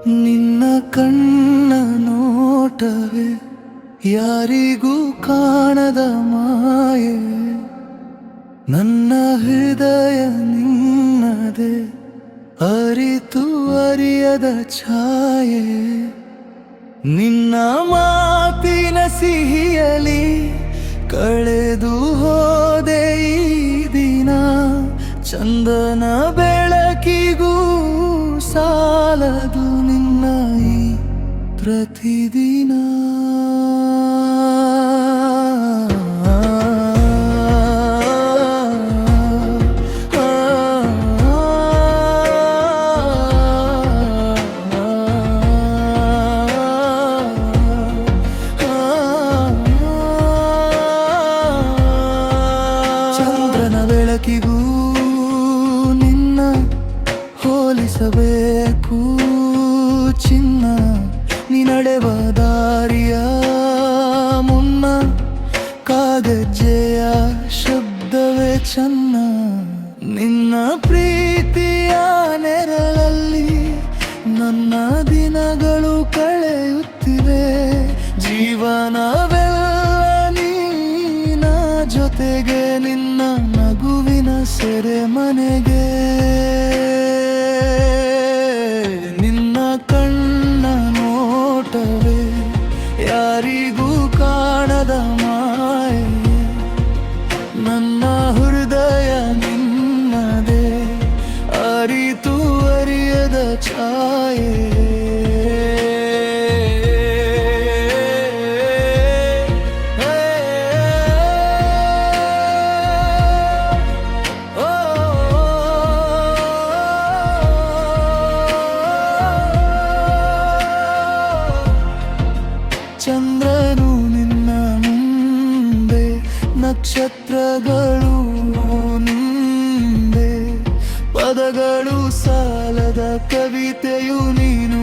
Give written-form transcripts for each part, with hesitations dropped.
ನಿನ್ನ ಕಣ್ಣ ನೋಟವೇ ಯಾರಿಗೂ ಕಾಣದ ಮಾಯೆ, ನನ್ನ ಹೃದಯ ನಿನ್ನದೆ ಅರಿತು ಅರಿಯದ ಛಾಯೆ. ನಿನ್ನ ಮಾತಿನ ಸಿಹಿಯಲಿ ಕಳೆದು ಹೋದೆ ಈ ದಿನ, ಚಂದನ ಬೆಳಕಿಗೂ ಸಾಲದು ನಿನ್ನ ಈ ಪ್ರತಿದಿನ. ಚಂದ್ರನ ಬೆಳಕಿಗೂ ನಿನ್ನ ಹೋಲಿಸಬೇಕು ಚಿನ್ನ, ನೀ ನಡೆವ ದಾರಿಯ ಮುನ್ನ ಕಾಗಜ್ಜೆಯ ಶಬ್ದವೇ ಚೆನ್ನ. ನಿನ್ನ ಪ್ರೀತಿಯ ನೆರಳಲ್ಲಿ ನನ್ನ ದಿನಗಳು ಕಳೆಯುತ್ತಿವೆ, ಜೀವನವೆಲ್ಲ ನೀನ ಜೊತೆಗೆ ನಿನ್ನ ನಗುವಿನ ಸೆರೆಮನೆಗೆ. ನಿನ್ನ ಕಣ್ಣ ನೋಟವೇ ಯಾರಿಗೂ ಕಾಣದ ಮಾಯೆ, ನನ್ನ ಹೃದಯ ನಿನ್ನದೇ ಅರಿತು ಅರಿಯದ ಛಾಯೆ. ಚಂದ್ರನು ನಿನ್ನ ಮುಂದೆ, ನಕ್ಷತ್ರಗಳು ನಿಂದೆ, ಪದಗಳು ಸಾಲದ ಕವಿತೆಯು ನೀನು,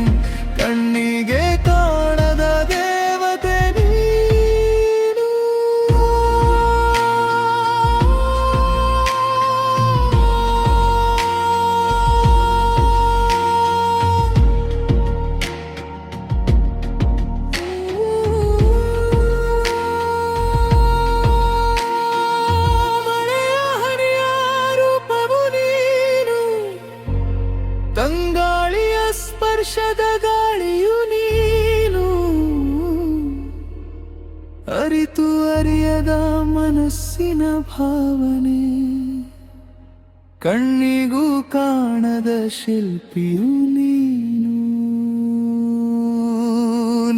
ಕಣ್ಣಿಗೆ ಕಾಣದ ದೇವತೆ ನೀನು. ತಂಗಾಳಿಯ ಸ್ಪರ್ಶದ ಗಾಳಿಯು ನೀನು, ಅರಿತು ಅರಿಯದ ಮನಸ್ಸಿನ ಭಾವನೆ, ಕಣ್ಣಿಗೂ ಕಾಣದ ಶಿಲ್ಪಿಯು ನೀನು.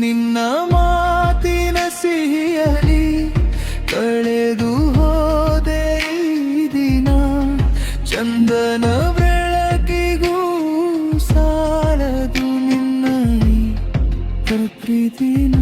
ನಿನ್ನ ಮಾತಿನ ಸಿಹಿಯಲಿ ಕಳೆದು ಹೋದೆ ಈ ದಿನ, ಚಂದನ ಬೆಳಕಿಗೂ ಸಾಲದು ನಿನ್ನ ಈ ಪ್ರತಿದಿನ.